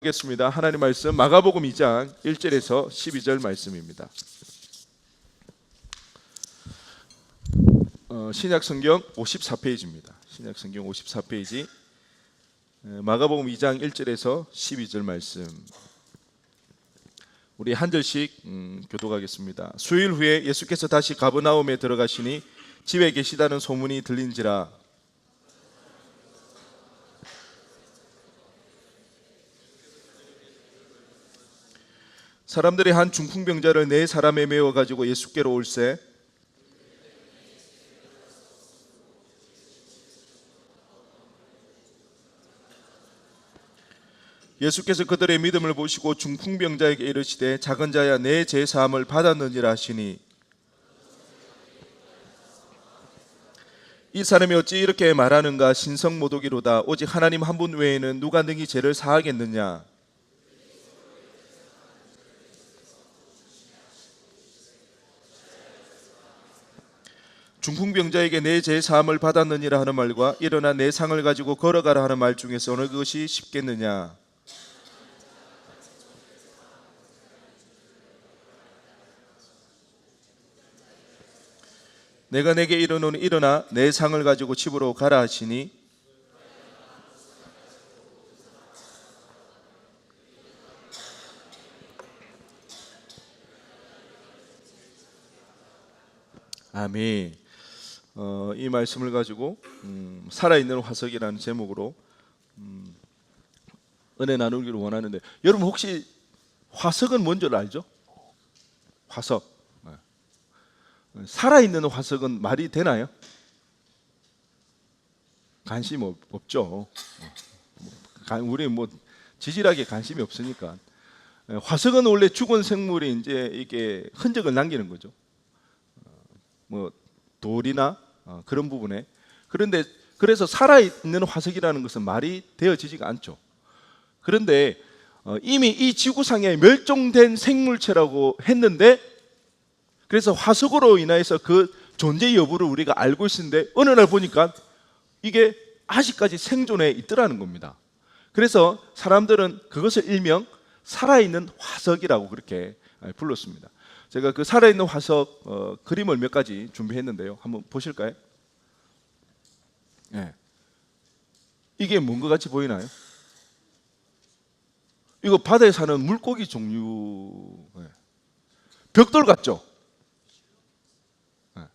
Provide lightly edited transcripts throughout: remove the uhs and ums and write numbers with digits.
겠습니다. 하나님 말씀 마가복음 2장 1절에서 12절 말씀입니다. 신약성경 54페이지입니다. 신약성경 54페이지 마가복음 2장 1절에서 12절 말씀. 우리 한 절씩 교독하겠습니다. 수일 후에 예수께서 다시 가버나움에 들어가시니 집에 계시다는 소문이 들린지라. 사람들이 한 중풍병자를 네 사람에 메워 가지고 예수께로 올세 예수께서 그들의 믿음을 보시고 중풍병자에게 이르시되 작은 자야 내 죄 사함을 받았느니라 하시니 이 사람이 어찌 이렇게 말하는가 신성모독이로다. 오직 하나님 한 분 외에는 누가 능히 죄를 사하겠느냐. 중풍병자에게 내 죄 사함을 받았느니라 하는 말과 일어나 내 상을 가지고 걸어가라 하는 말 중에서 어느 것이 쉽겠느냐. 내가 내게 이르노니 일어나 내 상을 가지고 집으로 가라 하시니 아멘. 이 말씀을 가지고 살아있는 화석이라는 제목으로 은혜 나누기를 원하는데, 여러분 혹시 화석은 뭔지 알죠? 화석. 살아있는 화석은 말이 되나요? 관심 없죠. 우리 지질하게 관심이 없으니까. 화석은 원래 죽은 생물이 이제 이게 흔적을 남기는 거죠. 돌이나 그런 부분에. 그런데 그래서 살아있는 화석이라는 것은 말이 되어지지가 않죠. 그런데 이미 이 지구상에 멸종된 생물체라고 했는데, 그래서 화석으로 인해서 그 존재 여부를 우리가 알고 있었는데 어느 날 보니까 이게 아직까지 생존해 있더라는 겁니다. 그래서 사람들은 그것을 일명 살아있는 화석이라고 그렇게 불렀습니다. 제가 그 살아있는 화석 그림을 몇 가지 준비했는데요. 한번 보실까요? 네. 이게 뭔 것 같이 보이나요? 이거 바다에 사는 물고기 종류. 네. 벽돌 같죠? 네.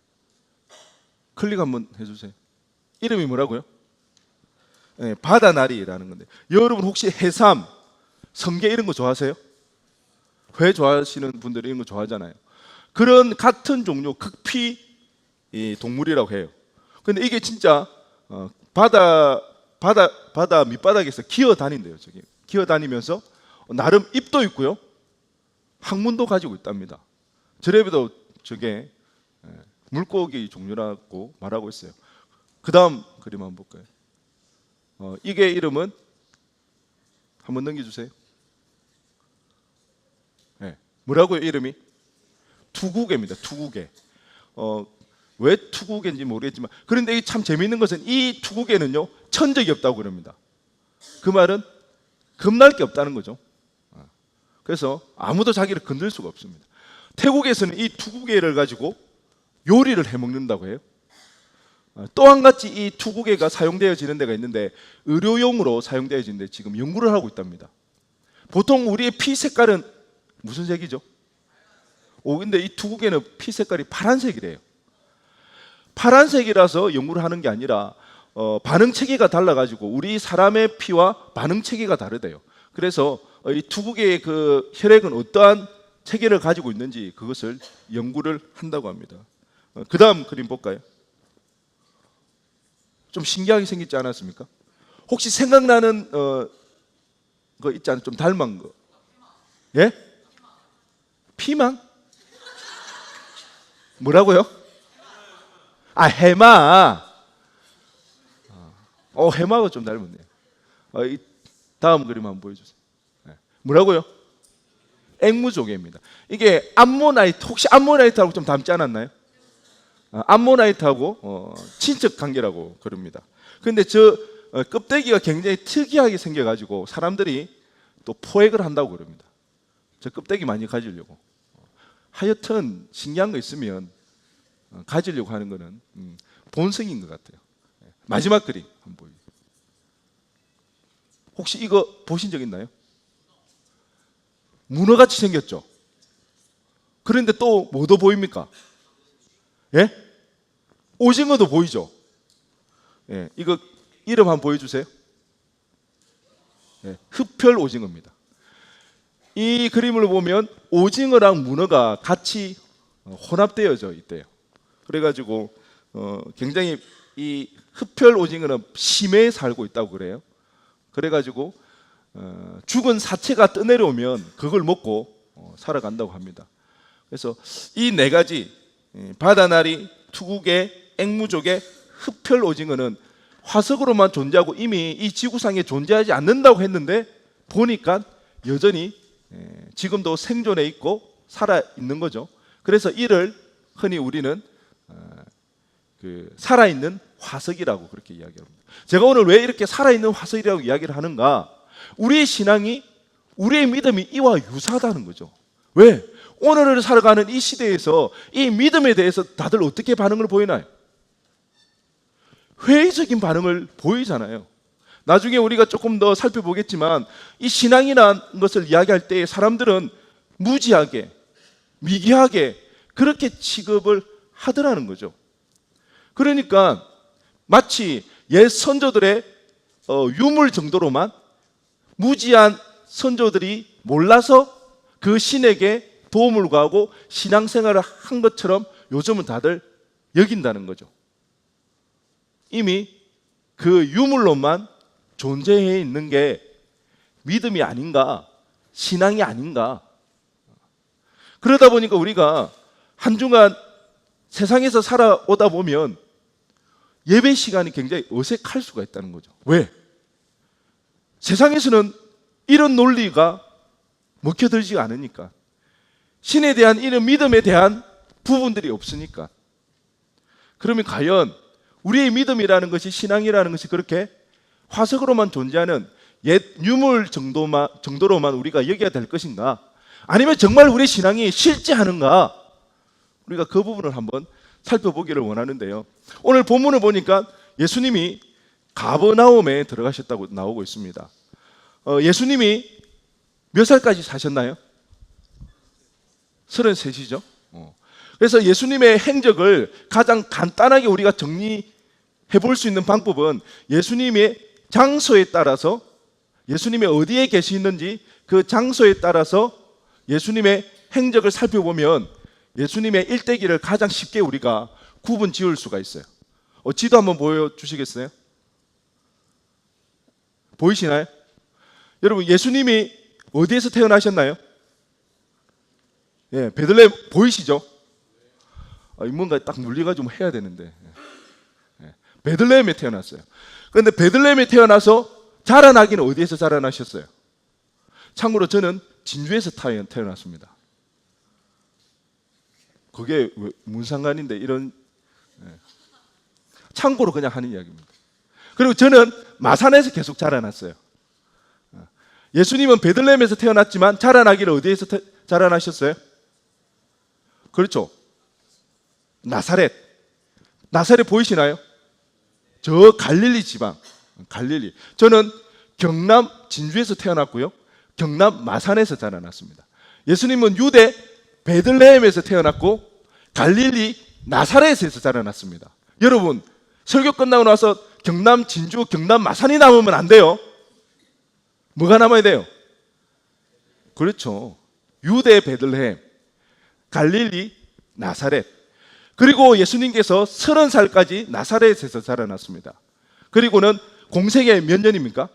클릭 한번 해주세요. 이름이 뭐라고요? 네, 바다나리라는 건데, 여러분 혹시 해삼, 성게 이런 거 좋아하세요? 회 좋아하시는 분들이 이런 거 좋아하잖아요. 그런 같은 종류 극피 동물이라고 해요. 근데 이게 진짜 바다 밑바닥에서 기어다닌대요. 저기 기어다니면서 나름 입도 있고요, 항문도 가지고 있답니다. 저래도 저게 물고기 종류라고 말하고 있어요. 그 다음 그림 한번 볼까요? 이게 이름은 한번 넘겨주세요. 뭐라고요? 이름이? 투구개입니다. 투구개. 왜 투구개인지 모르겠지만, 그런데 참 재미있는 것은 이 투구개는요 천적이 없다고 그럽니다. 그 말은 겁날 게 없다는 거죠. 그래서 아무도 자기를 건들 수가 없습니다. 태국에서는 이 투구개를 가지고 요리를 해 먹는다고 해요. 또 한 가지 이 투구개가 사용되어지는 데가 있는데, 의료용으로 사용되어지는데 지금 연구를 하고 있답니다. 보통 우리의 피 색깔은 무슨 색이죠? 근데 이 투구개는 피 색깔이 파란색이래요. 파란색이라서 연구를 하는 게 아니라 반응 체계가 달라가지고 우리 사람의 피와 반응 체계가 다르대요. 그래서 이 투구개의 그 혈액은 어떠한 체계를 가지고 있는지 그것을 연구를 한다고 합니다. 그 다음 그림 볼까요? 좀 신기하게 생기지 않았습니까? 혹시 생각나는 거 있지 않아요? 좀 닮은 거. 예? 피망? 뭐라고요? 해마. 해마가 좀 닮았네요. 이 다음 그림 한번 보여주세요. 뭐라고요? 앵무조개입니다. 이게 암모나이트, 혹시 암모나이트하고 좀 닮지 않았나요? 암모나이트하고 친척 관계라고 그럽니다. 그런데 저 껍데기가 굉장히 특이하게 생겨가지고 사람들이 또 포획을 한다고 그럽니다. 저 껍데기 많이 가지려고. 하여튼 신기한 거 있으면 가지려고 하는 거는 본성인 것 같아요. 마지막 그림 한번 보여주세요. 혹시 이거 보신 적 있나요? 문어같이 생겼죠? 그런데 또 뭐도 보입니까? 예? 오징어도 보이죠? 예, 이거 이름 한번 보여주세요. 예, 흡혈 오징어입니다. 이 그림을 보면 오징어랑 문어가 같이 혼합되어져 있대요. 그래가지고 굉장히 이 흡혈 오징어는 심해에 살고 있다고 그래요. 그래가지고 죽은 사체가 떠내려오면 그걸 먹고 살아간다고 합니다. 그래서 이 네 가지 바다나리, 투구개, 앵무족의 흡혈 오징어는 화석으로만 존재하고 이미 이 지구상에 존재하지 않는다고 했는데 보니까 여전히 지금도 생존해 있고 살아 있는 거죠. 그래서 이를 흔히 우리는 그 살아있는 화석이라고 그렇게 이야기합니다. 제가 오늘 왜 이렇게 살아있는 화석이라고 이야기를 하는가? 우리의 신앙이, 우리의 믿음이 이와 유사하다는 거죠. 왜? 오늘을 살아가는 이 시대에서 이 믿음에 대해서 다들 어떻게 반응을 보이나요? 회의적인 반응을 보이잖아요. 나중에 우리가 조금 더 살펴보겠지만 이 신앙이라는 것을 이야기할 때 사람들은 무지하게, 미개하게 그렇게 취급을 하더라는 거죠. 그러니까 마치 옛 선조들의 유물 정도로만 무지한 선조들이 몰라서 그 신에게 도움을 구하고 신앙생활을 한 것처럼 요즘은 다들 여긴다는 거죠. 이미 그 유물로만 존재해 있는 게 믿음이 아닌가, 신앙이 아닌가. 그러다 보니까 우리가 한 주간 세상에서 살아오다 보면 예배 시간이 굉장히 어색할 수가 있다는 거죠. 왜? 세상에서는 이런 논리가 먹혀들지가 않으니까, 신에 대한 이런 믿음에 대한 부분들이 없으니까. 그러면 과연 우리의 믿음이라는 것이, 신앙이라는 것이 그렇게 화석으로만 존재하는 옛 유물 정도로만 우리가 여겨야 될 것인가? 아니면 정말 우리 신앙이 실제하는가? 우리가 그 부분을 한번 살펴보기를 원하는데요. 오늘 본문을 보니까 예수님이 가버나움에 들어가셨다고 나오고 있습니다. 예수님이 몇 살까지 사셨나요? 33이죠. 그래서 예수님의 행적을 가장 간단하게 우리가 정리해 볼 수 있는 방법은 예수님의 장소에 따라서, 예수님이 어디에 계시는지 그 장소에 따라서 예수님의 행적을 살펴보면 예수님의 일대기를 가장 쉽게 우리가 구분 지을 수가 있어요. 지도 한번 보여주시겠어요? 보이시나요? 여러분, 예수님이 어디에서 태어나셨나요? 예, 베들레헴 보이시죠? 뭔가 딱 눌려가지고 해야 되는데. 예, 베들레헴에 태어났어요. 그런데 베들레헴에 태어나서 자라나기는 어디에서 자라나셨어요? 참고로 저는 진주에서 태어났습니다. 그게 무슨 상관인데 이런, 참고로 그냥 하는 이야기입니다. 그리고 저는 마산에서 계속 자라났어요. 예수님은 베들레헴에서 태어났지만 자라나기를 어디에서 자라나셨어요? 그렇죠. 나사렛. 나사렛 보이시나요? 저 갈릴리 지방, 갈릴리. 저는 경남 진주에서 태어났고요, 경남 마산에서 자라났습니다. 예수님은 유대 베들레헴에서 태어났고 갈릴리 나사렛에서 자라났습니다. 여러분, 설교 끝나고 나서 경남 진주, 경남 마산이 남으면 안 돼요. 뭐가 남아야 돼요? 그렇죠. 유대 베들레헴, 갈릴리 나사렛. 그리고 예수님께서 30살까지 나사렛에서 자라났습니다. 그리고는 공생애 몇 년입니까?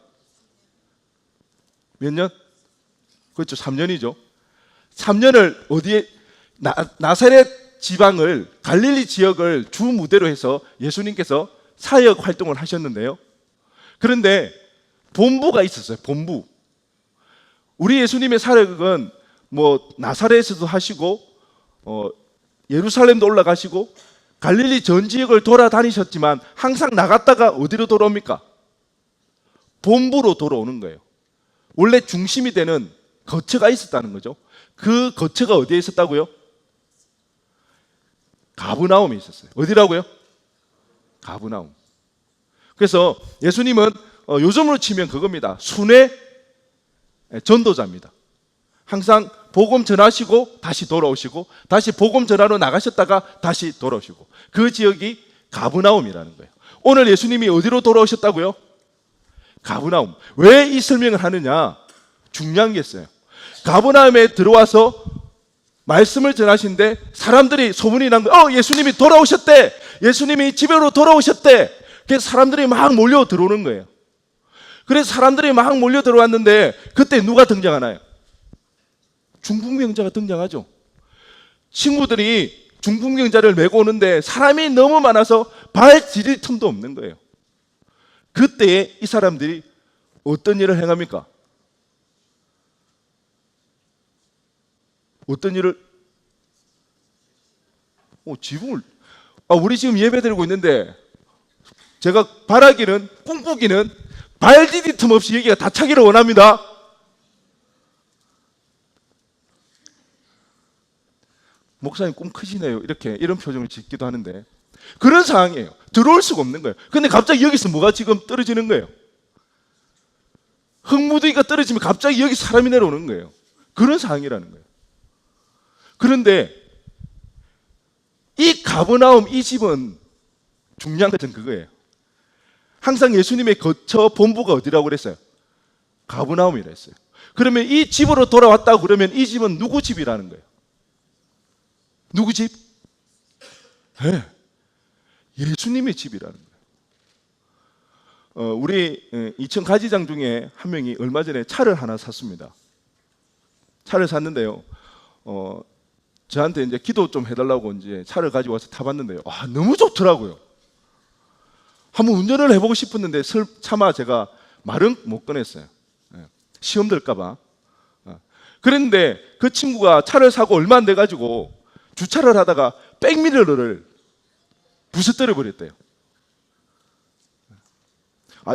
몇 년? 그렇죠. 3년이죠. 3년을 어디에, 나사렛 지방을, 갈릴리 지역을 주 무대로 해서 예수님께서 사역 활동을 하셨는데요. 그런데 본부가 있었어요. 본부. 우리 예수님의 사역은 나사렛에서도 하시고 예루살렘도 올라가시고 갈릴리 전 지역을 돌아다니셨지만 항상 나갔다가 어디로 돌아옵니까? 본부로 돌아오는 거예요. 원래 중심이 되는 거처가 있었다는 거죠. 그 거처가 어디에 있었다고요? 가브나움에 있었어요. 어디라고요? 가브나움. 그래서 예수님은 요즘으로 치면 그겁니다. 순회 전도자입니다. 항상 복음 전하시고 다시 돌아오시고 다시 복음 전하러 나가셨다가 다시 돌아오시고 그 지역이 가브나움이라는 거예요. 오늘 예수님이 어디로 돌아오셨다고요? 가브나움. 왜 이 설명을 하느냐? 중요한 게 있어요. 가브나움에 들어와서 말씀을 전하시는데 사람들이 소문이 난 거예요. 예수님이 돌아오셨대. 예수님이 집으로 돌아오셨대. 그래서 사람들이 막 몰려 들어오는 거예요. 그래서 사람들이 막 몰려 들어왔는데 그때 누가 등장하나요? 중풍병자가 등장하죠. 친구들이 중풍병자를 메고 오는데 사람이 너무 많아서 발 디딜 틈도 없는 거예요. 그때 이 사람들이 어떤 일을 행합니까? 어떤 일을? 지붕을. 우리 지금 예배 드리고 있는데 제가 바라기는, 꿈꾸기는 발 디딜 틈 없이 여기가 다 차기를 원합니다. 목사님 꿈 크시네요. 이런 표정을 짓기도 하는데 그런 상황이에요. 들어올 수가 없는 거예요. 근데 갑자기 여기서 뭐가 지금 떨어지는 거예요? 흙무더기가 떨어지면 갑자기 여기 사람이 내려오는 거예요. 그런 상황이라는 거예요. 그런데 이 가버나움 이 집은 중요한 것은 그거예요. 항상 예수님의 거처 본부가 어디라고 그랬어요? 가버나움이라 했어요. 그러면 이 집으로 돌아왔다고 그러면 이 집은 누구 집이라는 거예요? 누구 집? 네. 예수님의 집이라는 거예요. 우리 2층 가지장 중에 한 명이 얼마 전에 차를 하나 샀습니다. 차를 샀는데요. 저한테 이제 기도 좀 해달라고 이제 차를 가지고 와서 타봤는데요. 너무 좋더라고요. 한번 운전을 해보고 싶었는데 차마 제가 말은 못 꺼냈어요. 시험 들까봐. 그런데 그 친구가 차를 사고 얼마 안 돼가지고 주차를 하다가 백미러를 부서뜨려 버렸대요.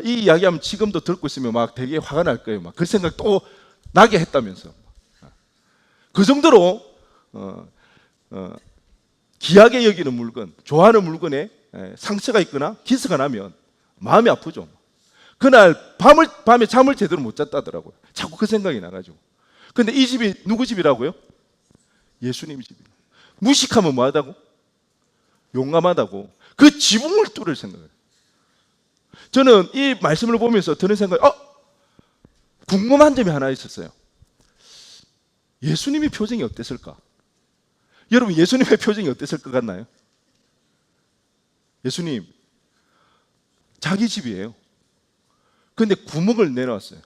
이 이야기하면 지금도 듣고 있으면 막 되게 화가 날 거예요. 막 그 생각 또 나게 했다면서. 그 정도로 귀하게 여기는 물건, 좋아하는 물건에 상처가 있거나 기스가 나면 마음이 아프죠. 그날 밤에 잠을 제대로 못 잤다더라고요. 자꾸 그 생각이 나가지고. 근데 이 집이 누구 집이라고요? 예수님 집이에요. 무식하면 뭐하다고? 용감하다고. 그 지붕을 뚫을 생각을. 저는 이 말씀을 보면서 드는 생각이 궁금한 점이 하나 있었어요. 예수님의 표정이 어땠을까? 여러분 예수님의 표정이 어땠을 것 같나요? 예수님 자기 집이에요. 근데 구멍을 내놨어요.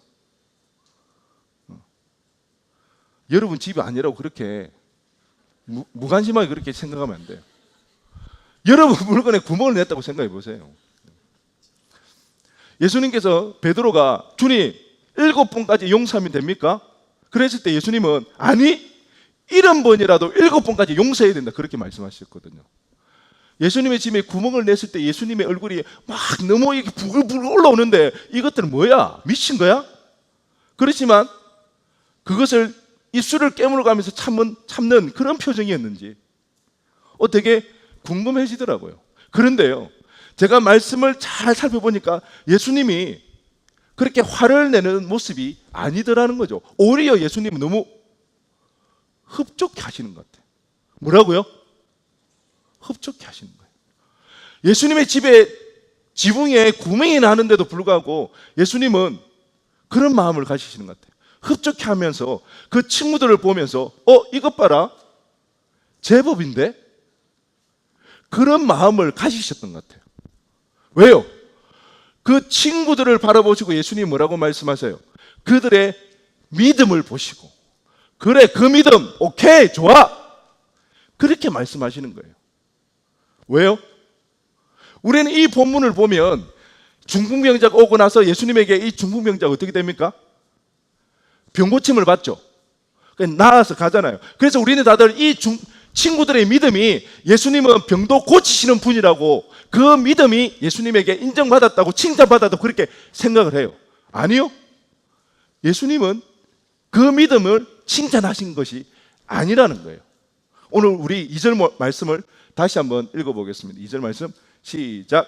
여러분 집이 아니라고 그렇게 무관심하게 그렇게 생각하면 안 돼요. 여러분 물건에 구멍을 냈다고 생각해 보세요. 예수님께서 베드로가 주님 7번까지 용서하면 됩니까? 그랬을 때 예수님은 아니 70번이라도 7번까지 용서해야 된다 그렇게 말씀하셨거든요. 예수님의 집에 구멍을 냈을 때 예수님의 얼굴이 막 너무 이렇게 부글부글 올라오는데 이것들은 뭐야? 미친 거야? 그렇지만 그것을 입술을 깨물어가면서 참는 그런 표정이었는지 되게 궁금해지더라고요. 그런데요, 제가 말씀을 잘 살펴보니까 예수님이 그렇게 화를 내는 모습이 아니더라는 거죠. 오히려 예수님은 너무 흡족해 하시는 것 같아요. 뭐라고요? 흡족해 하시는 거예요. 예수님의 집에 지붕에 구멍이 나는데도 불구하고 예수님은 그런 마음을 가지시는 것 같아요. 흡족해 하면서 그 친구들을 보면서 이것 봐라 제법인데? 그런 마음을 가지셨던 것 같아요. 왜요? 그 친구들을 바라보시고 예수님이 뭐라고 말씀하세요? 그들의 믿음을 보시고 그래 그 믿음 오케이 좋아 그렇게 말씀하시는 거예요. 왜요? 우리는 이 본문을 보면 중풍병자가 오고 나서 예수님에게 이 중풍병자가 어떻게 됩니까? 병고침을 받죠. 나아서 가잖아요. 그래서 우리는 다들 이 친구들의 믿음이 예수님은 병도 고치시는 분이라고 그 믿음이 예수님에게 인정받았다고 칭찬받았다고 그렇게 생각을 해요. 아니요. 예수님은 그 믿음을 칭찬하신 것이 아니라는 거예요. 오늘 우리 2절 말씀을 다시 한번 읽어보겠습니다. 2절 말씀 시작.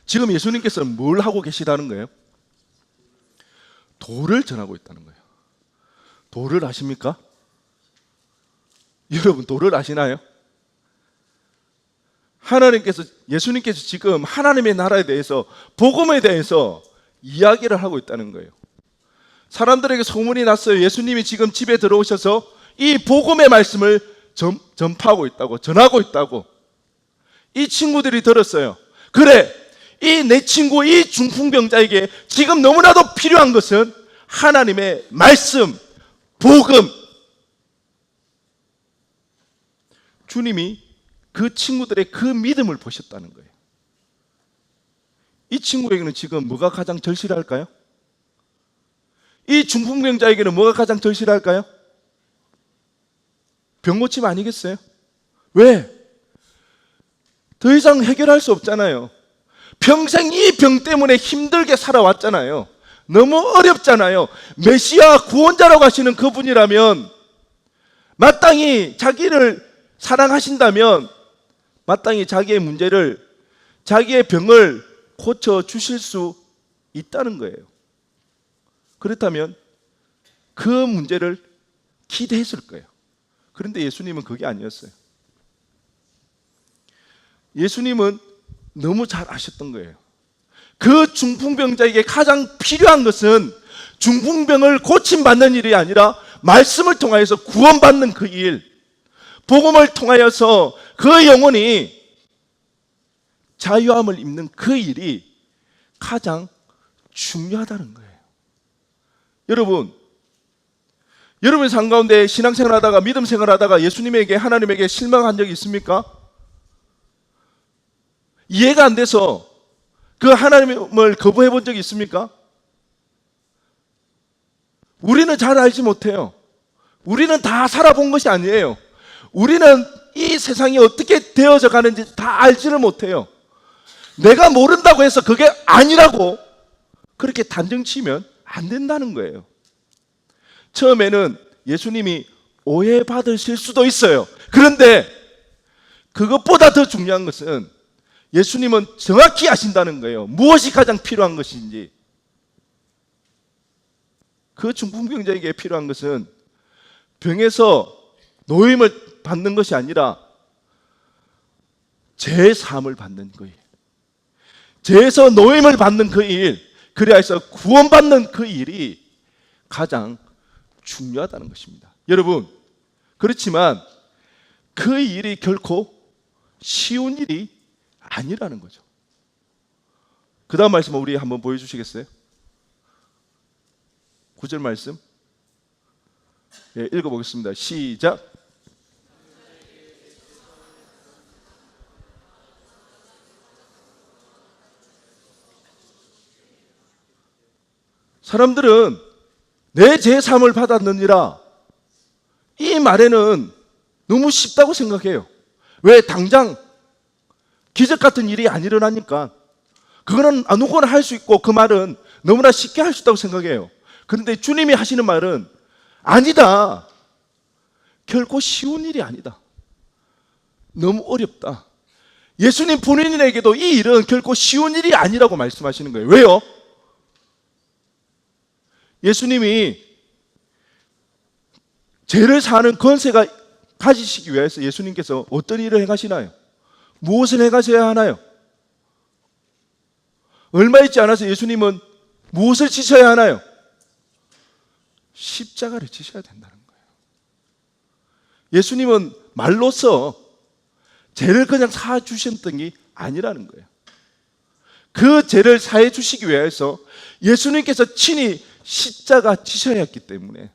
지금 예수님께서는 뭘 하고 계시다는 거예요? 도를 전하고 있다는 거예요. 도를 아십니까? 여러분 도를 아시나요? 예수님께서 지금 하나님의 나라에 대해서, 복음에 대해서 이야기를 하고 있다는 거예요. 사람들에게 소문이 났어요. 예수님이 지금 집에 들어오셔서 이 복음의 말씀을 전파하고 있다고, 전하고 있다고. 이 친구들이 들었어요. 그래, 이 내 친구, 이 중풍병자에게 지금 너무나도 필요한 것은 하나님의 말씀, 복음. 주님이 그 친구들의 그 믿음을 보셨다는 거예요. 이 친구에게는 지금 뭐가 가장 절실할까요? 이 중풍병자에게는 뭐가 가장 절실할까요? 병 고침 아니겠어요? 왜? 더 이상 해결할 수 없잖아요. 평생 이 병 때문에 힘들게 살아왔잖아요. 너무 어렵잖아요. 메시아 구원자라고 하시는 그분이라면, 마땅히 자기를 사랑하신다면 마땅히 자기의 문제를, 자기의 병을 고쳐주실 수 있다는 거예요. 그렇다면 그 문제를 기대했을 거예요. 그런데 예수님은 그게 아니었어요. 예수님은 너무 잘 아셨던 거예요. 그 중풍병자에게 가장 필요한 것은 중풍병을 고침받는 일이 아니라 말씀을 통하여서 구원받는 그 일, 복음을 통하여서 그 영혼이 자유함을 입는 그 일이 가장 중요하다는 거예요. 여러분 삶 가운데 신앙생활 하다가, 믿음 생활 하다가 예수님에게, 하나님에게 실망한 적이 있습니까? 이해가 안 돼서 그 하나님을 거부해 본 적이 있습니까? 우리는 잘 알지 못해요. 우리는 다 살아본 것이 아니에요. 우리는 이 세상이 어떻게 되어져 가는지 다 알지를 못해요. 내가 모른다고 해서 그게 아니라고 그렇게 단정 치면 안 된다는 거예요. 처음에는 예수님이 오해받으실 수도 있어요. 그런데 그것보다 더 중요한 것은 예수님은 정확히 아신다는 거예요. 무엇이 가장 필요한 것인지. 그 중풍병자에게 필요한 것은 병에서 노임을 받는 것이 아니라 제3을 받는 그 일, 죄에서 노임을 받는 그 일, 그리하여서 구원받는 그 일이 가장 중요하다는 것입니다. 여러분, 그렇지만 그 일이 결코 쉬운 일이 아니라는 거죠. 그 다음 말씀 우리 한번 보여주시겠어요? 9절 말씀 읽어보겠습니다. 시작. 사람들은 내 제3을 받았느니라, 이 말에는 너무 쉽다고 생각해요. 왜? 당장 기적 같은 일이 안 일어나니까. 그거는 아무거나 할 수 있고, 그 말은 너무나 쉽게 할 수 있다고 생각해요. 그런데 주님이 하시는 말은 아니다. 결코 쉬운 일이 아니다. 너무 어렵다. 예수님 본인에게도 이 일은 결코 쉬운 일이 아니라고 말씀하시는 거예요. 왜요? 예수님이 죄를 사하는 권세가 가지시기 위해서 예수님께서 어떤 일을 행하시나요? 무엇을 행하셔야 하나요? 얼마 있지 않아서 예수님은 무엇을 지셔야 하나요? 십자가를 지셔야 된다는 거예요. 예수님은 말로써 죄를 그냥 사해 주셨던 게 아니라는 거예요. 그 죄를 사해 주시기 위해서 예수님께서 친히 십자가 지셔야 했기 때문에,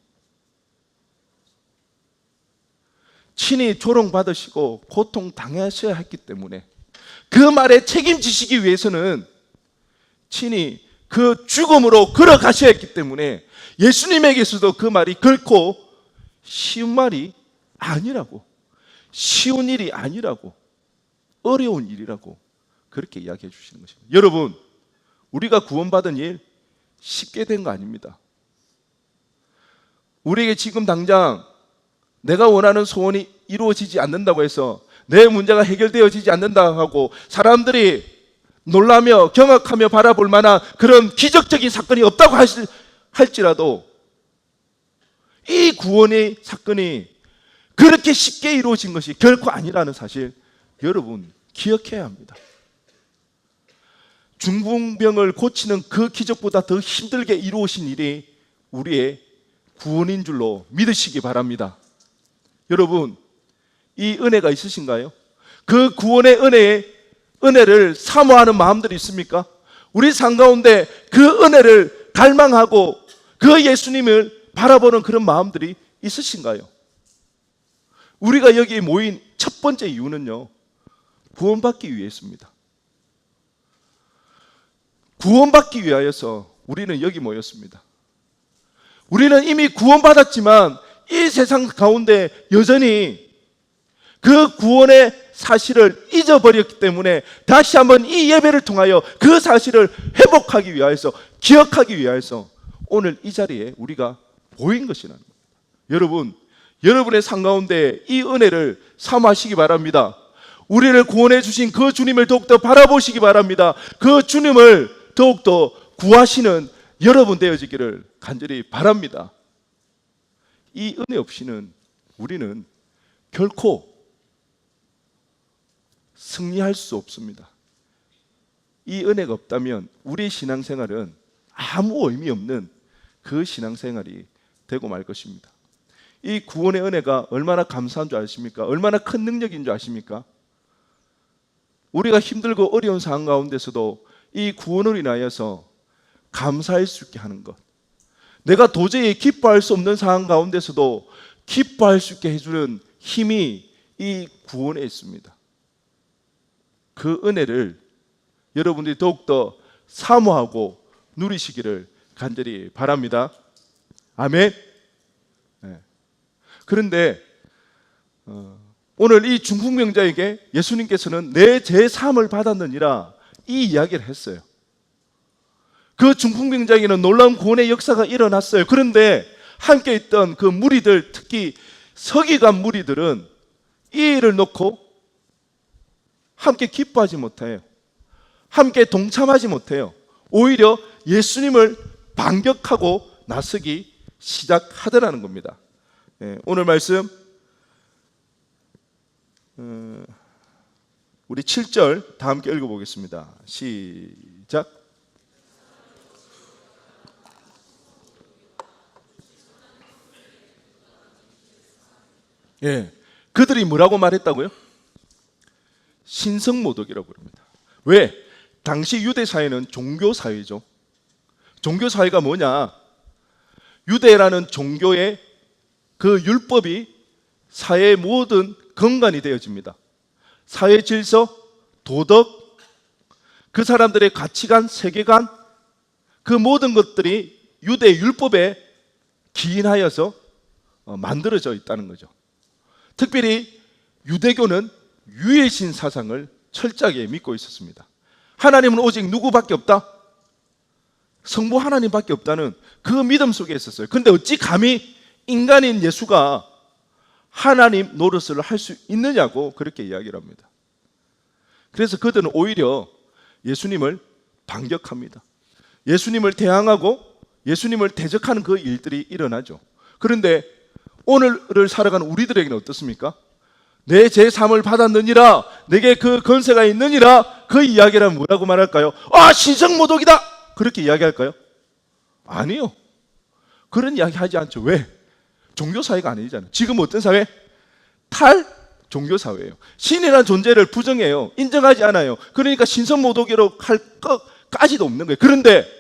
친히 조롱받으시고 고통 당하셔야 했기 때문에, 그 말에 책임지시기 위해서는 친히 그 죽음으로 걸어가셔야 했기 때문에 예수님에게서도 그 말이 결코 쉬운 말이 아니라고, 쉬운 일이 아니라고 어려운 일이라고 그렇게 이야기해 주시는 것입니다. 여러분, 우리가 구원받은 일 쉽게 된 거 아닙니다. 우리에게 지금 당장 내가 원하는 소원이 이루어지지 않는다고 해서 내 문제가 해결되어지지 않는다 하고 사람들이 놀라며 경악하며 바라볼 만한 그런 기적적인 사건이 없다고 할지라도 이 구원의 사건이 그렇게 쉽게 이루어진 것이 결코 아니라는 사실 여러분 기억해야 합니다. 중풍병을 고치는 그 기적보다 더 힘들게 이루어진 일이 우리의 구원인 줄로 믿으시기 바랍니다. 여러분, 이 은혜가 있으신가요? 그 구원의 은혜를 사모하는 마음들이 있습니까? 우리 삶 가운데 그 은혜를 갈망하고 그 예수님을 바라보는 그런 마음들이 있으신가요? 우리가 여기 모인 첫 번째 이유는요, 구원받기 위해서입니다. 구원받기 위하여서 우리는 여기 모였습니다. 우리는 이미 구원받았지만 이 세상 가운데 여전히 그 구원의 사실을 잊어버렸기 때문에 다시 한번 이 예배를 통하여 그 사실을 회복하기 위하여서, 기억하기 위하여서 오늘 이 자리에 우리가 모인 것이라는 겁니다. 여러분, 여러분의 삶 가운데 이 은혜를 사모하시기 바랍니다. 우리를 구원해 주신 그 주님을 더욱더 바라보시기 바랍니다. 그 주님을 더욱더 구하시는 여러분 되어지기를 간절히 바랍니다. 이 은혜 없이는 우리는 결코 승리할 수 없습니다. 이 은혜가 없다면 우리 신앙생활은 아무 의미 없는 그 신앙생활이 되고 말 것입니다. 이 구원의 은혜가 얼마나 감사한 줄 아십니까? 얼마나 큰 능력인 줄 아십니까? 우리가 힘들고 어려운 상황 가운데서도 이 구원을 인하여서 감사할 수 있게 하는 것, 내가 도저히 기뻐할 수 없는 상황 가운데서도 기뻐할 수 있게 해주는 힘이 이 구원에 있습니다. 그 은혜를 여러분들이 더욱더 사모하고 누리시기를 간절히 바랍니다. 아멘. 네. 그런데 오늘 이 중풍병자에게 예수님께서는 내 제3을 받았느니라 이 이야기를 했어요. 그 중풍병자에게는 놀라운 구원의 역사가 일어났어요. 그런데 함께 있던 그 무리들, 특히 서기관 무리들은 이 일을 놓고 함께 기뻐하지 못해요. 함께 동참하지 못해요. 오히려 예수님을 반격하고 나서기 시작하더라는 겁니다. 오늘 말씀 우리 7절 다 함께 읽어보겠습니다. 시작. 그들이 뭐라고 말했다고요? 신성모독이라고 합니다. 왜? 당시 유대 사회는 종교 사회죠. 종교 사회가 뭐냐? 유대라는 종교의 그 율법이 사회의 모든 근간이 되어집니다. 사회 질서, 도덕, 그 사람들의 가치관, 세계관, 그 모든 것들이 유대 율법에 기인하여서 만들어져 있다는 거죠. 특별히 유대교는 유일신 사상을 철저하게 믿고 있었습니다. 하나님은 오직 누구밖에 없다? 성부 하나님밖에 없다는 그 믿음 속에 있었어요. 그런데 어찌 감히 인간인 예수가 하나님 노릇을 할 수 있느냐고 그렇게 이야기를 합니다. 그래서 그들은 오히려 예수님을 반격합니다. 예수님을 대항하고 예수님을 대적하는 그 일들이 일어나죠. 그런데 오늘을 살아가는 우리들에게는 어떻습니까? 내 제3을 받았느니라, 내게 그 권세가 있느니라, 그 이야기라면 뭐라고 말할까요? 신성모독이다! 그렇게 이야기할까요? 아니요. 그런 이야기 하지 않죠. 왜? 종교사회가 아니잖아요. 지금 어떤 사회? 종교사회예요. 신이라는 존재를 부정해요. 인정하지 않아요. 그러니까 신성모독이라고 할 것까지도 없는 거예요. 그런데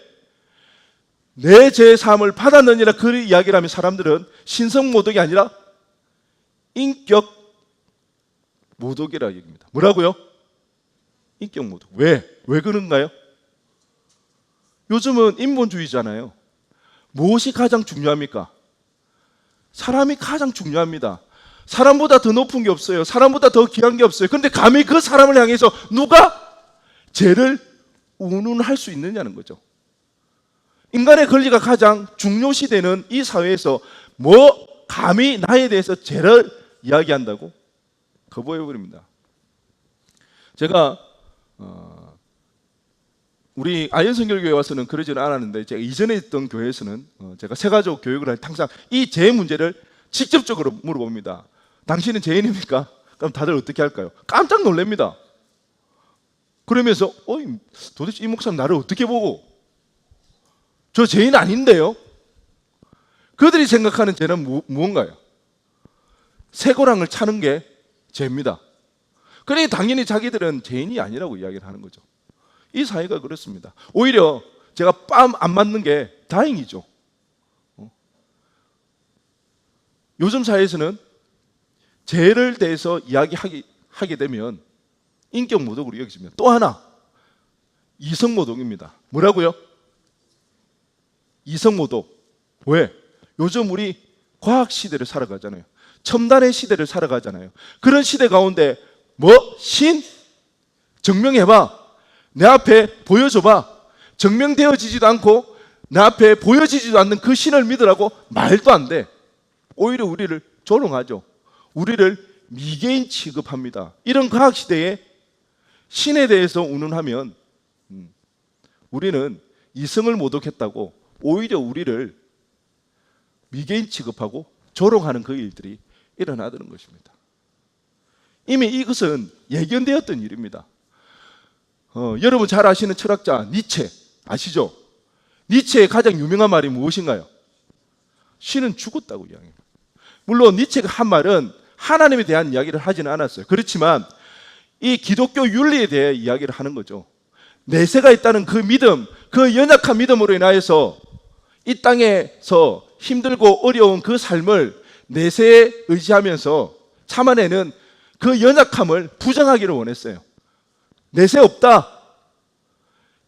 내 제3을 받았느니라 그 이야기를 하면 사람들은 신성모독이 아니라 인격 모독이라 얘기입니다. 뭐라고요? 인격 모독. 왜 그런가요? 요즘은 인본주의잖아요. 무엇이 가장 중요합니까? 사람이 가장 중요합니다. 사람보다 더 높은 게 없어요. 사람보다 더 귀한 게 없어요. 그런데 감히 그 사람을 향해서 누가 죄를 운운할 수 있느냐는 거죠. 인간의 권리가 가장 중요시되는 이 사회에서 감히 나에 대해서 죄를 이야기한다고? 거부해버립니다. 제가 우리 아현성결교회 와서는 그러지는 않았는데, 제가 이전에 있던 교회에서는 제가 세가족 교육을 할 때 항상 이 죄 문제를 직접적으로 물어봅니다. 당신은 죄인입니까? 그럼 다들 어떻게 할까요? 깜짝 놀랍니다. 그러면서 도대체 이 목사님 나를 어떻게 보고, 저 죄인 아닌데요? 그들이 생각하는 죄는 무언가요? 쇠고랑을 차는 게 죄입니다. 그러니 당연히 자기들은 죄인이 아니라고 이야기를 하는 거죠. 이 사회가 그렇습니다. 오히려 제가 뺨 안 맞는 게 다행이죠. 요즘 사회에서는 죄를 대해서 이야기하게 되면 인격 모독으로 여겨집니다. 또 하나, 이성 모독입니다. 뭐라고요? 이성 모독. 왜? 요즘 우리 과학 시대를 살아가잖아요. 첨단의 시대를 살아가잖아요. 그런 시대 가운데 증명해봐. 내 앞에 보여줘봐. 증명되어지지도 않고 내 앞에 보여지지도 않는 그 신을 믿으라고 말도 안 돼. 오히려 우리를 조롱하죠. 우리를 미개인 취급합니다. 이런 과학 시대에 신에 대해서 운운하면 우리는 이성을 모독했다고 오히려 우리를 미개인 취급하고 조롱하는 그 일들이 일어나는 것입니다. 이미 이것은 예견되었던 일입니다. 여러분 잘 아시는 철학자 니체 아시죠? 니체의 가장 유명한 말이 무엇인가요? 신은 죽었다고 이야기합니다. 물론 니체가 한 말은 하나님에 대한 이야기를 하지는 않았어요. 그렇지만 이 기독교 윤리에 대해 이야기를 하는 거죠. 내세가 있다는 그 믿음, 그 연약한 믿음으로 인하여서 이 땅에서 힘들고 어려운 그 삶을 내세에 의지하면서 참아내는 그 연약함을 부정하기를 원했어요. 내세 없다.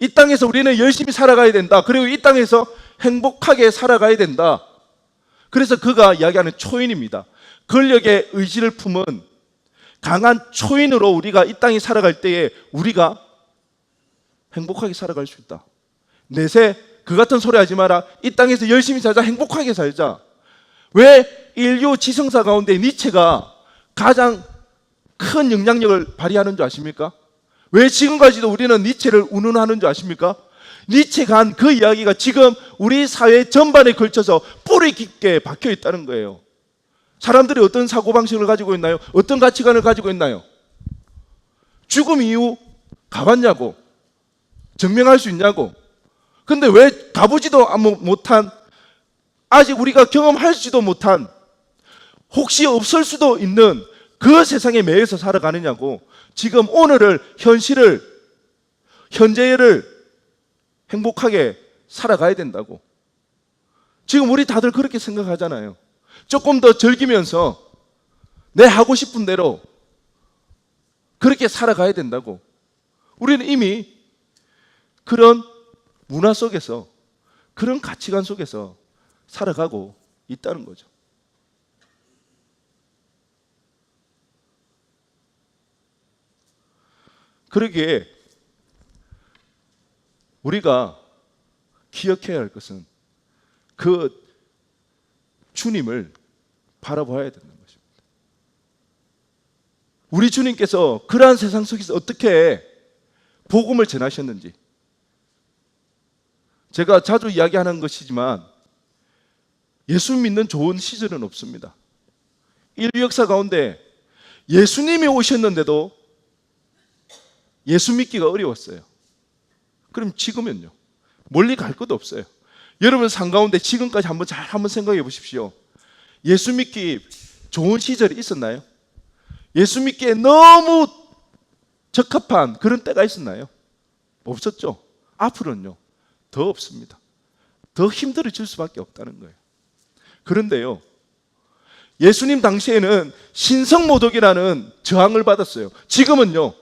이 땅에서 우리는 열심히 살아가야 된다. 그리고 이 땅에서 행복하게 살아가야 된다. 그래서 그가 이야기하는 초인입니다. 권력의 의지를 품은 강한 초인으로 우리가 이 땅에 살아갈 때에 우리가 행복하게 살아갈 수 있다. 내세 그 같은 소리 하지 마라. 이 땅에서 열심히 살자. 행복하게 살자. 왜 인류 지성사 가운데 니체가 가장 큰 영향력을 발휘하는 줄 아십니까? 왜 지금까지도 우리는 니체를 운운하는 줄 아십니까? 니체가 한 그 이야기가 지금 우리 사회 전반에 걸쳐서 뿌리 깊게 박혀 있다는 거예요. 사람들이 어떤 사고방식을 가지고 있나요? 어떤 가치관을 가지고 있나요? 죽음 이후 가봤냐고, 증명할 수 있냐고. 근데 왜 가보지도 못한, 아직 우리가 경험할지도 못한, 혹시 없을 수도 있는 그 세상에 매여서 살아가느냐고. 지금 오늘을, 현재를 행복하게 살아가야 된다고. 지금 우리 다들 그렇게 생각하잖아요. 조금 더 즐기면서 내 하고 싶은 대로 그렇게 살아가야 된다고. 우리는 이미 그런 문화 속에서, 그런 가치관 속에서 살아가고 있다는 거죠. 그러기에 우리가 기억해야 할 것은 그 주님을 바라봐야 되는 것입니다. 우리 주님께서 그러한 세상 속에서 어떻게 복음을 전하셨는지, 제가 자주 이야기하는 것이지만 예수 믿는 좋은 시절은 없습니다. 인류 역사 가운데 예수님이 오셨는데도 예수 믿기가 어려웠어요. 그럼 지금은요? 멀리 갈 것도 없어요. 여러분 삶 가운데 지금까지 한번 생각해 보십시오. 예수 믿기 좋은 시절이 있었나요? 예수 믿기에 너무 적합한 그런 때가 있었나요? 없었죠. 앞으로는요, 더 없습니다. 더 힘들어질 수밖에 없다는 거예요. 그런데요, 예수님 당시에는 신성모독이라는 저항을 받았어요. 지금은요,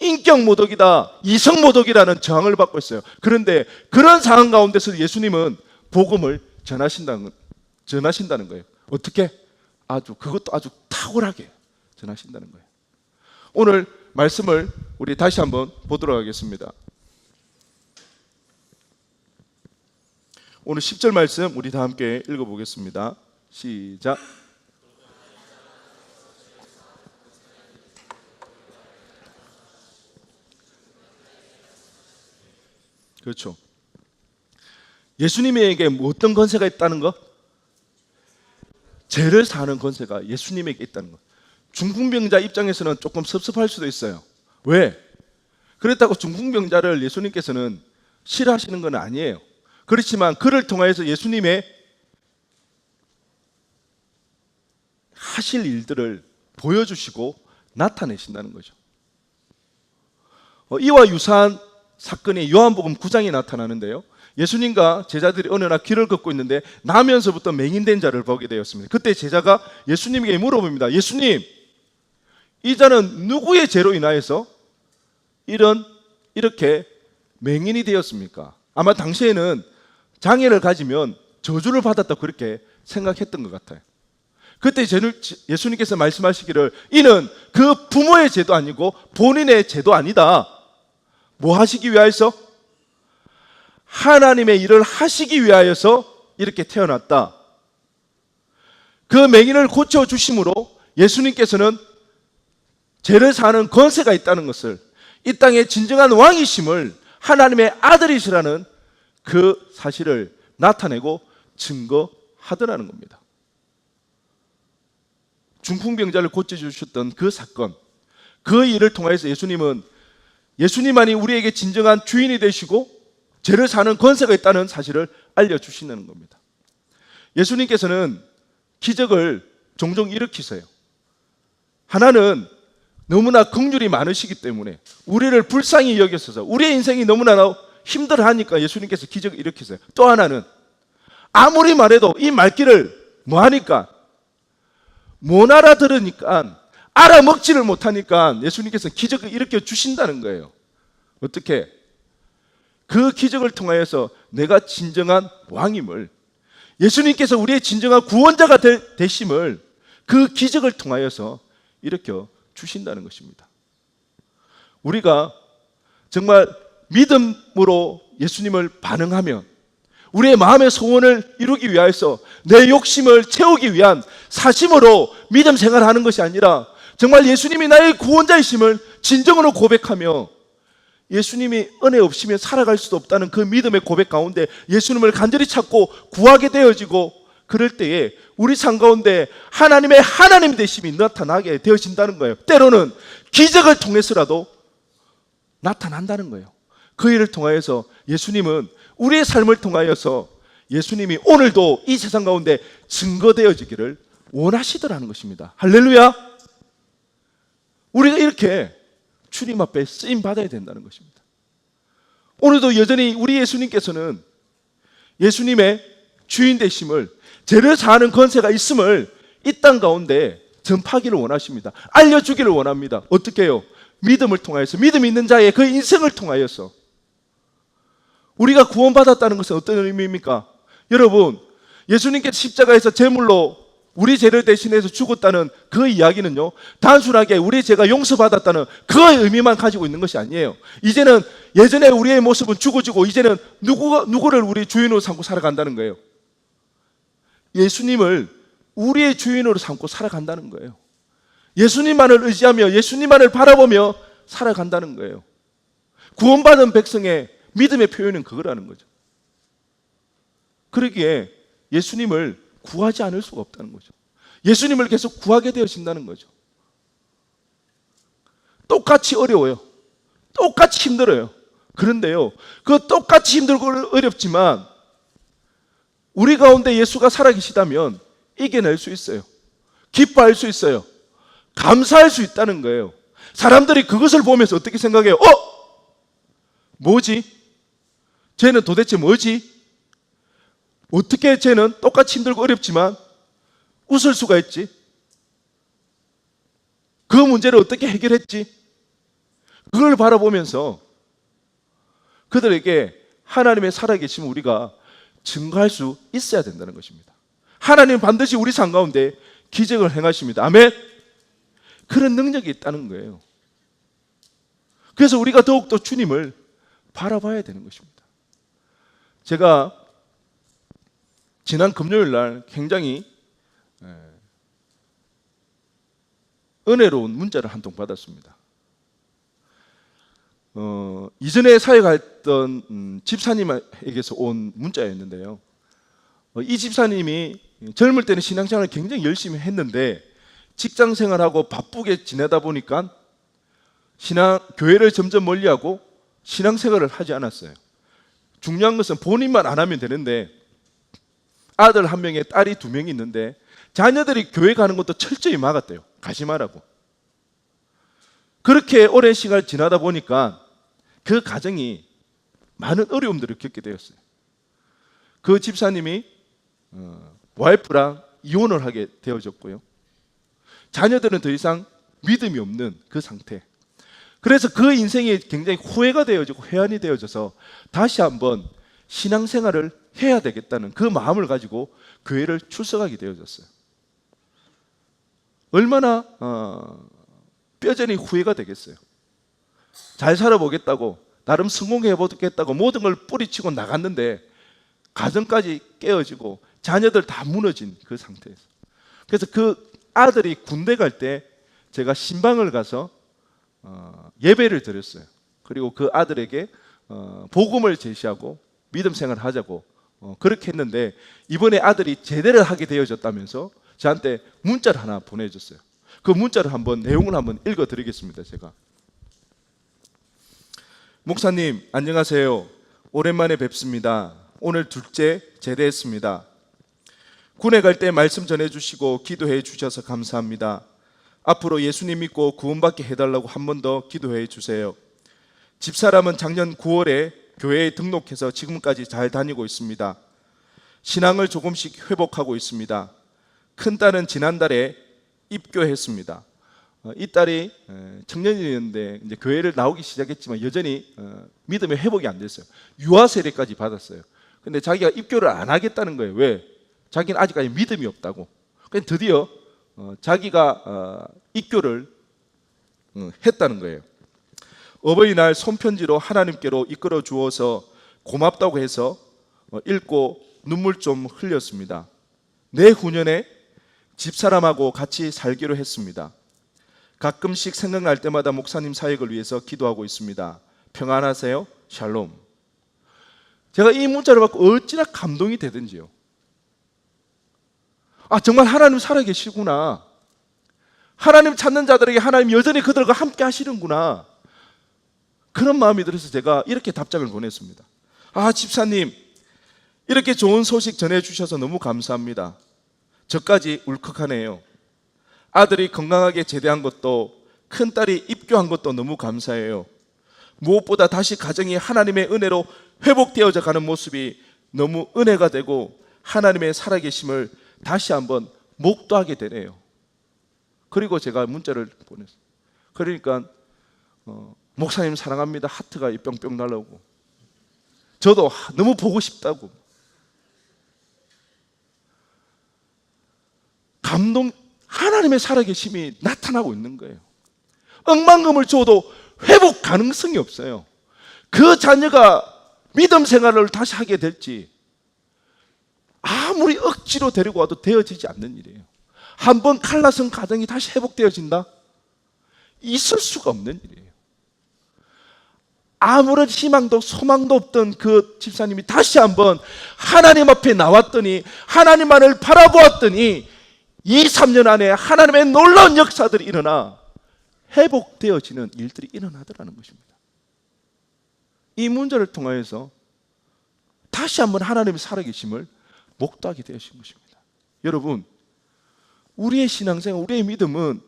인격모독이다, 이성모독이라는 저항을 받고 있어요. 그런데 그런 상황 가운데서 예수님은 복음을 전하신다는 거예요. 어떻게? 그것도 아주 탁월하게 전하신다는 거예요. 오늘 말씀을 우리 다시 한번 보도록 하겠습니다. 오늘 10절 말씀 우리 다 함께 읽어보겠습니다. 시작. 그렇죠. 예수님에게 어떤 권세가 있다는 것? 죄를 사는 권세가 예수님에게 있다는 것. 중풍병자 입장에서는 조금 섭섭할 수도 있어요. 왜? 그렇다고 중풍병자를 예수님께서는 싫어하시는 건 아니에요. 그렇지만 그를 통하여서 예수님의 하실 일들을 보여주시고 나타내신다는 거죠. 이와 유사한 사건이 요한복음 9장에 나타나는데요. 예수님과 제자들이 어느 날 길을 걷고 있는데 나면서부터 맹인된 자를 보게 되었습니다. 그때 제자가 예수님에게 물어봅니다. 예수님, 이 자는 누구의 죄로 인하여서 이렇게 맹인이 되었습니까? 아마 당시에는 장애를 가지면 저주를 받았다고 그렇게 생각했던 것 같아요. 그때 예수님께서 말씀하시기를 이는 그 부모의 죄도 아니고 본인의 죄도 아니다. 뭐 하시기 위하여서? 하나님의 일을 하시기 위하여서 이렇게 태어났다. 그 맹인을 고쳐주심으로 예수님께서는 죄를 사는 권세가 있다는 것을, 이 땅의 진정한 왕이심을, 하나님의 아들이시라는 그 사실을 나타내고 증거하더라는 겁니다. 중풍병자를 고쳐주셨던 그 사건, 그 일을 통해서 예수님은 예수님만이 우리에게 진정한 주인이 되시고 죄를 사는 권세가 있다는 사실을 알려주시는 겁니다. 예수님께서는 기적을 종종 일으키세요. 하나는 너무나 긍휼이 많으시기 때문에 우리를 불쌍히 여기셔서 우리의 인생이 너무나 힘들어하니까 예수님께서 기적을 일으키세요. 또 하나는 아무리 말해도 이 말귀를 뭐하니까 못 알아들으니까, 알아먹지를 못하니까 예수님께서 기적을 일으켜 주신다는 거예요. 어떻게? 그 기적을 통하여서 내가 진정한 왕임을, 예수님께서 우리의 진정한 구원자가 되심을 그 기적을 통하여서 일으켜 주신다는 것입니다. 우리가 정말 믿음으로 예수님을 반응하면 우리의 마음의 소원을 이루기 위하여서 내 욕심을 채우기 위한 사심으로 믿음 생활을 하는 것이 아니라 정말 예수님이 나의 구원자이심을 진정으로 고백하며 예수님이 은혜 없이면 살아갈 수도 없다는 그 믿음의 고백 가운데 예수님을 간절히 찾고 구하게 되어지고, 그럴 때에 우리 삶 가운데 하나님의 하나님 되심이 나타나게 되어진다는 거예요. 때로는 기적을 통해서라도 나타난다는 거예요. 그 일을 통하여서 예수님은 우리의 삶을 통하여서 예수님이 오늘도 이 세상 가운데 증거되어지기를 원하시더라는 것입니다. 할렐루야! 우리가 이렇게 주님 앞에 쓰임 받아야 된다는 것입니다. 오늘도 여전히 우리 예수님께서는 예수님의 주인 되심을, 죄를 사하는 권세가 있음을 이 땅 가운데 전파하기를 원하십니다. 알려주기를 원합니다. 어떻게 해요? 믿음을 통하여서, 믿음 있는 자의 그 인생을 통하여서. 우리가 구원받았다는 것은 어떤 의미입니까? 여러분, 예수님께서 십자가에서 제물로 우리 죄를 대신해서 죽었다는 그 이야기는요, 단순하게 우리 죄가 용서받았다는 그 의미만 가지고 있는 것이 아니에요. 이제는 예전에 우리의 모습은 죽어지고 이제는 누구를 우리 주인으로 삼고 살아간다는 거예요. 예수님을 우리의 주인으로 삼고 살아간다는 거예요. 예수님만을 의지하며 예수님만을 바라보며 살아간다는 거예요. 구원받은 백성의 믿음의 표현은 그거라는 거죠. 그러기에 예수님을 구하지 않을 수가 없다는 거죠. 예수님을 계속 구하게 되어진다는 거죠. 똑같이 어려워요. 똑같이 힘들어요. 그런데요, 그 똑같이 힘들고 어렵지만 우리 가운데 예수가 살아계시다면 이겨낼 수 있어요. 기뻐할 수 있어요. 감사할 수 있다는 거예요. 사람들이 그것을 보면서 어떻게 생각해요? 뭐지? 쟤는 도대체 뭐지? 어떻게 쟤는 똑같이 힘들고 어렵지만 웃을 수가 있지? 그 문제를 어떻게 해결했지? 그걸 바라보면서 그들에게 하나님의 살아계심을 우리가 증거할 수 있어야 된다는 것입니다. 하나님은 반드시 우리 삶 가운데 기적을 행하십니다. 아멘. 그런 능력이 있다는 거예요. 그래서 우리가 더욱더 주님을 바라봐야 되는 것입니다. 제가 지난 금요일 날 굉장히 은혜로운 문자를 한 통 받았습니다. 이전에 사역했던 집사님에게서 온 문자였는데요. 이 집사님이 젊을 때는 신앙생활을 굉장히 열심히 했는데 직장 생활하고 바쁘게 지내다 보니까 교회를 점점 멀리하고 신앙생활을 하지 않았어요. 중요한 것은 본인만 안 하면 되는데 아들 1명에 딸이 2명이 있는데 자녀들이 교회 가는 것도 철저히 막았대요. 가지 말라고. 그렇게 오랜 시간을 지나다 보니까 그 가정이 많은 어려움들을 겪게 되었어요. 그 집사님이 와이프랑 이혼을 하게 되어졌고요. 자녀들은 더 이상 믿음이 없는 그 상태. 그래서 그 인생이 굉장히 후회가 되어지고 회한이 되어져서 다시 한번 신앙생활을 해야 되겠다는 그 마음을 가지고 교회를 출석하게 되어졌어요. 얼마나 뼈저리 후회가 되겠어요. 잘 살아보겠다고 나름 성공해보겠다고 모든 걸 뿌리치고 나갔는데 가정까지 깨어지고 자녀들 다 무너진 그 상태에서, 그래서 그 아들이 군대 갈 때 제가 신방을 가서 예배를 드렸어요. 그리고 그 아들에게 복음을 제시하고 믿음 생활을 하자고 그렇게 했는데 이번에 아들이 제대를 하게 되어졌다면서 저한테 문자를 하나 보내줬어요. 그 문자를 내용을 한번 읽어드리겠습니다. 제가 목사님 안녕하세요. 오랜만에 뵙습니다. 오늘 둘째 제대했습니다. 군에 갈 때 말씀 전해주시고 기도해 주셔서 감사합니다. 앞으로 예수님 믿고 구원받게 해달라고 한 번 더 기도해 주세요. 집사람은 작년 9월에 교회에 등록해서 지금까지 잘 다니고 있습니다. 신앙을 조금씩 회복하고 있습니다. 큰딸은 지난달에 입교했습니다. 이 딸이 청년이었는데 이제 교회를 나오기 시작했지만 여전히 믿음의 회복이 안 됐어요. 유아 세례까지 받았어요. 근데 자기가 입교를 안 하겠다는 거예요. 왜? 자기는 아직까지 믿음이 없다고. 그래서 드디어 자기가 입교를 했다는 거예요. 어버이날 손편지로 하나님께로 이끌어 주어서 고맙다고 해서 읽고 눈물 좀 흘렸습니다. 내후년에 집사람하고 같이 살기로 했습니다. 가끔씩 생각날 때마다 목사님 사역을 위해서 기도하고 있습니다. 평안하세요. 샬롬. 제가 이 문자를 받고 어찌나 감동이 되든지요. 정말 하나님 살아계시구나. 하나님 찾는 자들에게 하나님 여전히 그들과 함께 하시는구나. 그런 마음이 들어서 제가 이렇게 답장을 보냈습니다. 집사님, 이렇게 좋은 소식 전해주셔서 너무 감사합니다. 저까지 울컥하네요. 아들이 건강하게 제대한 것도 큰딸이 입교한 것도 너무 감사해요. 무엇보다 다시 가정이 하나님의 은혜로 회복되어져 가는 모습이 너무 은혜가 되고 하나님의 살아계심을 다시 한번 목도하게 되네요. 그리고 제가 문자를 보냈어요. 그러니까 목사님 사랑합니다 하트가 뿅뿅 날라오고 저도 너무 보고 싶다고. 감동, 하나님의 살아계심이 나타나고 있는 거예요. 억만금을 줘도 회복 가능성이 없어요. 그 자녀가 믿음 생활을 다시 하게 될지 아무리 억지로 데리고 와도 되어지지 않는 일이에요. 한번 갈라선 가정이 다시 회복되어진다? 있을 수가 없는 일이에요. 아무런 희망도 소망도 없던 그 집사님이 다시 한번 하나님 앞에 나왔더니 하나님만을 바라보았더니 2, 3년 안에 하나님의 놀라운 역사들이 일어나 회복되어지는 일들이 일어나더라는 것입니다. 이 문제를 통하여서 다시 한번 하나님의 살아계심을 목도하게 되신 것입니다. 여러분, 우리의 신앙생활, 우리의 믿음은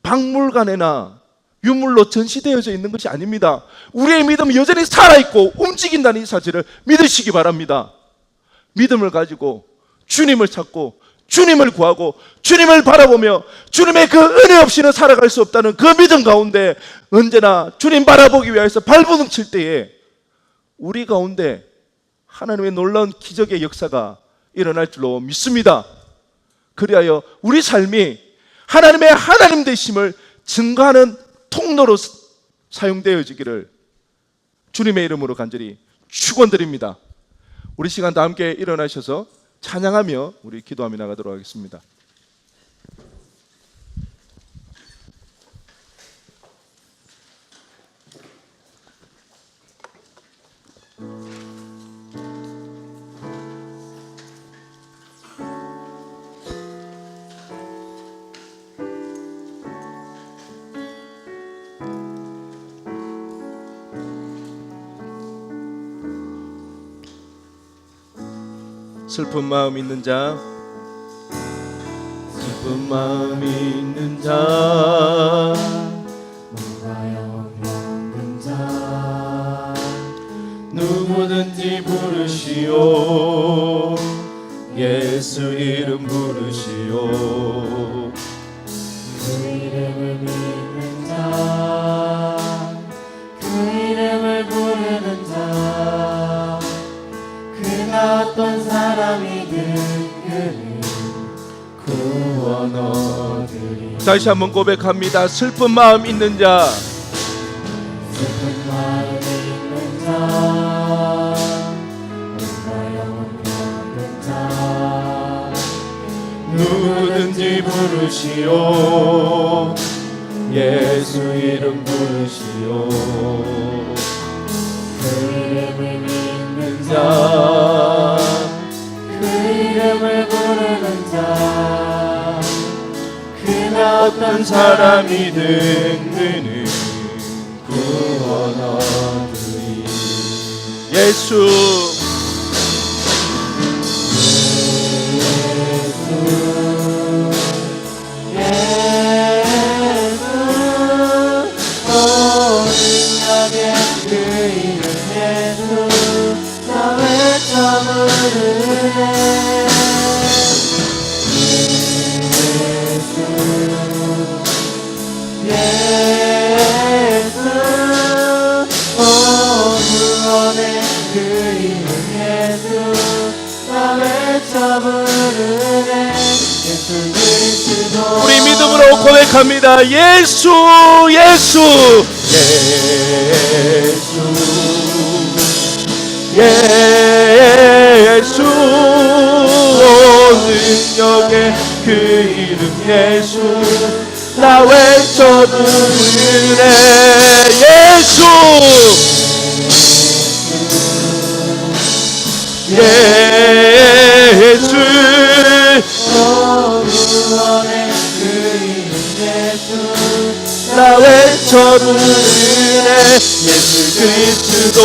박물관에나 유물로 전시되어져 있는 것이 아닙니다. 우리의 믿음은 여전히 살아있고 움직인다는 이 사실을 믿으시기 바랍니다. 믿음을 가지고 주님을 찾고 주님을 구하고 주님을 바라보며 주님의 그 은혜 없이는 살아갈 수 없다는 그 믿음 가운데 언제나 주님 바라보기 위해서 발버둥 칠 때에 우리 가운데 하나님의 놀라운 기적의 역사가 일어날 줄로 믿습니다. 그리하여 우리 삶이 하나님의 하나님 되심을 증거하는 통로로 사용되어지기를 주님의 이름으로 간절히 축원드립니다. 우리 시간 다 함께 일어나셔서 찬양하며 우리 기도하며 나가도록 하겠습니다. 슬픈 마음 있는 자, 슬픈 마음 있는 자, 뭔가요 없는 자, 누구든지 부르시오. 예수 이름 부르시오. 그 이름을 믿는 자, 그 이름을 부르는 자, 그가 어떤 사람이든 그를 구원 얻으리. 다시 한번 고백합니다. 슬픈 마음 있는 자, 슬픈 마음 있는 자, 뭔가요 없는 자, 누구든지 부르시오. 예수 이름 부르시오. 그 이름을 믿는 자, 자, 그 이름을 부르는 자, 그가 어떤 사람이든 그는 구원 얻으리. 예수 그 이름 예수, 나 외쳐 부르네. 예수, 구원의 그 이름 예수, 나 외쳐 부르네. 예수 그리스도. 우리 믿음으로 고백합니다. 예수 예수 예수 능력의 그 이름 예수 나 외쳐 부르네. 예수 예수 구원의 그 이름 예수, 나 외쳐 부르네. 예수 그리스도.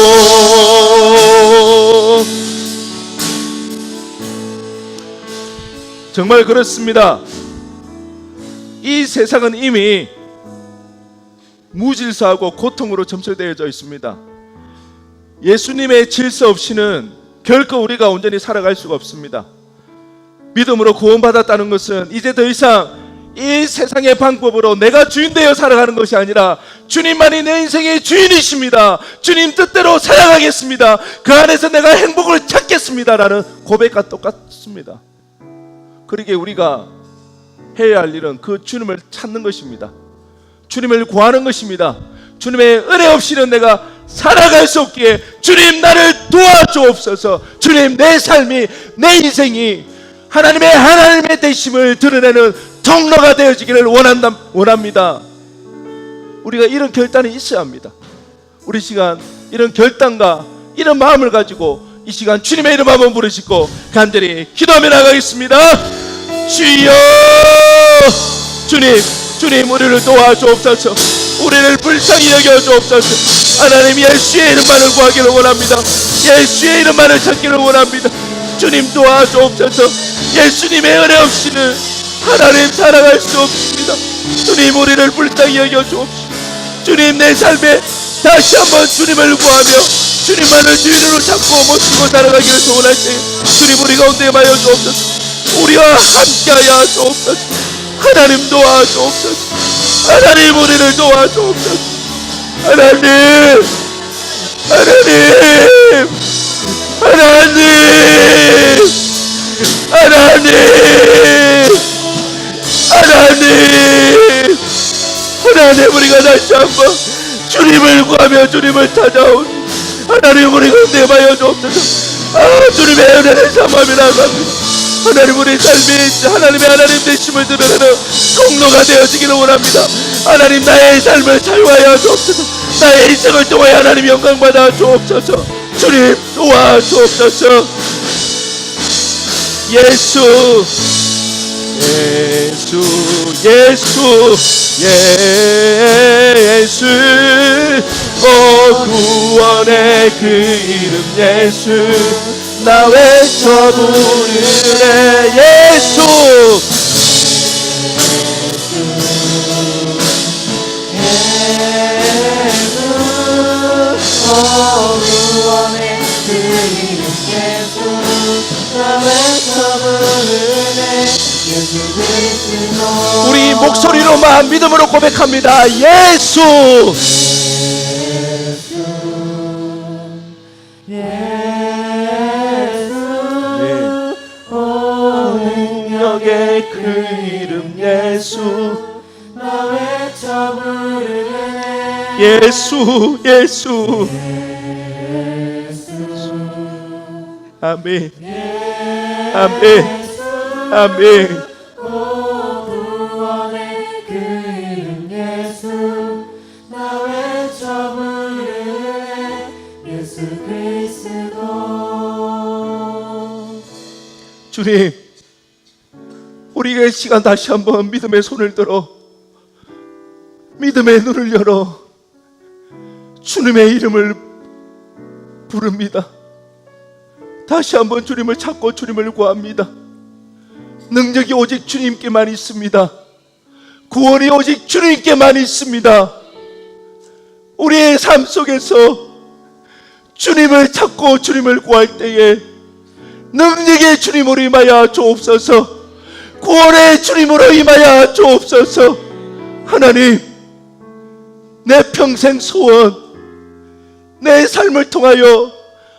정말 그렇습니다. 이 세상은 이미 무질서하고 고통으로 점철되어져 있습니다. 예수님의 질서 없이는 결코 우리가 온전히 살아갈 수가 없습니다. 믿음으로 구원받았다는 것은 이제 더 이상 이 세상의 방법으로 내가 주인 되어 살아가는 것이 아니라 주님만이 내 인생의 주인이십니다. 주님 뜻대로 살아가겠습니다. 그 안에서 내가 행복을 찾겠습니다 라는 고백과 똑같습니다. 그러기에 우리가 해야 할 일은 그 주님을 찾는 것입니다. 주님을 구하는 것입니다. 주님의 은혜 없이는 내가 살아갈 수 없기에 주님 나를 도와주옵소서. 주님 내 삶이 내 인생이 하나님의 되심을 드러내는 통로가 되어지기를 원합니다. 우리가 이런 결단이 있어야 합니다. 우리 시간 이런 결단과 이런 마음을 가지고 이 시간 주님의 이름 한번 부르시고 간절히 기도하며 나가겠습니다. 주여 주님 우리를 도와주옵소서. 우리를 불쌍히 여겨주옵소서. 하나님 예수의 이름만을 구하기를 원합니다. 예수의 이름만을 찾기를 원합니다. 주님 도와주옵소서. 예수님의 은혜 없이는 하나님 살아갈 수 없습니다. 주님 우리를 불쌍히 여겨주옵소서. 주님 내 삶에 다시 한번 주님을 구하며 주님만을 주인으로 잡고 모시고 살아가기를 소원하세요. 주님 우리 가운데 마여 주옵소서. 우리와 함께하여 주옵소서. 하나님 도와주옵소서. 하나님 우리를 도와주옵소서. 하나님 하나님 하나님, 우리가 다시 한번 주님을 구하며 주님을 찾아온 하나님, 우리가 내봐여 주옵소서. 주님의 은혜를 삼아며 나갑니다. 하나님, 우리 삶이 하나님의 하나님 되심을 드러내는 통로가 되어지기를 원합니다. 하나님, 나의 삶을 사용하여 주옵소서. 나의 인생을 통하여 하나님 영광 받아 주옵소서. 주님 도와 주옵소서. 예수, 예수, 예수, 예수, 구원의 그 이름 예수, 나 외쳐 부르네. 예수, 구원의 그 이름 예수, 나 외쳐 부르네. 예수 그리스도. 우리 목소리로만 믿음으로 고백합니다. 예수, 능력의 그 이름 예수, 나 외쳐 부르네. 예수, 예수. 아멘, 아멘, 아멘. 구원의 그 이름 예수, 나 외쳐 부르네. 예수 그리스도. 주님, 우리가 이 시간 다시 한번 믿음의 손을 들어 믿음의 눈을 열어 주님의 이름을 부릅니다. 다시 한번 주님을 찾고 주님을 구합니다. 능력이 오직 주님께만 있습니다. 구원이 오직 주님께만 있습니다. 우리의 삶 속에서 주님을 찾고 주님을 구할 때에 능력의 주님으로 임하여 주옵소서. 구원의 주님으로 임하여 주옵소서. 하나님, 내 평생 소원, 내 삶을 통하여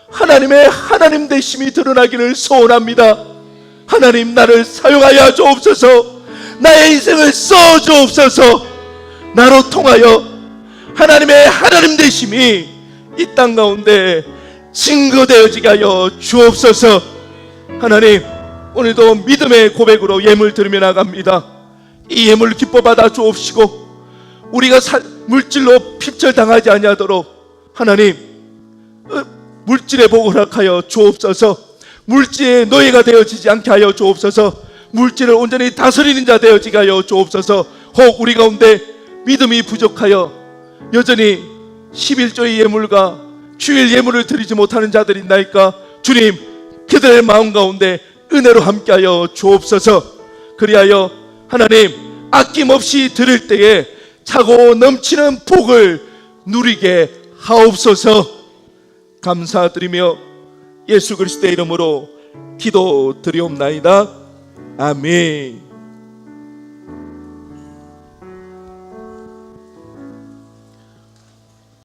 하나님의 하나님 되심이 드러나기를 소원합니다. 하나님, 나를 사용하여 주옵소서. 나의 인생을 써 주옵소서. 나로 통하여 하나님의 하나님 되심이 이 땅 가운데 증거되어지게 하여 주옵소서. 하나님, 오늘도 믿음의 고백으로 예물 드리며 나갑니다. 이 예물 기뻐 받아 주옵시고 우리가 물질로 핍절당하지 아니하도록 하나님, 물질의 복을 허락하여 주옵소서. 물질의 노예가 되어지지 않게 하여 주옵소서. 물질을 온전히 다스리는 자 되어지게 하여 주옵소서. 혹 우리 가운데 믿음이 부족하여 여전히 11조의 예물과 주일 예물을 드리지 못하는 자들이 있나이까? 주님, 그들의 마음 가운데 은혜로 함께하여 주옵소서. 그리하여 하나님, 아낌없이 드릴 때에 차고 넘치는 복을 누리게 하옵소서. 감사드리며 예수 그리스도의 이름으로 기도드리옵나이다. 아멘.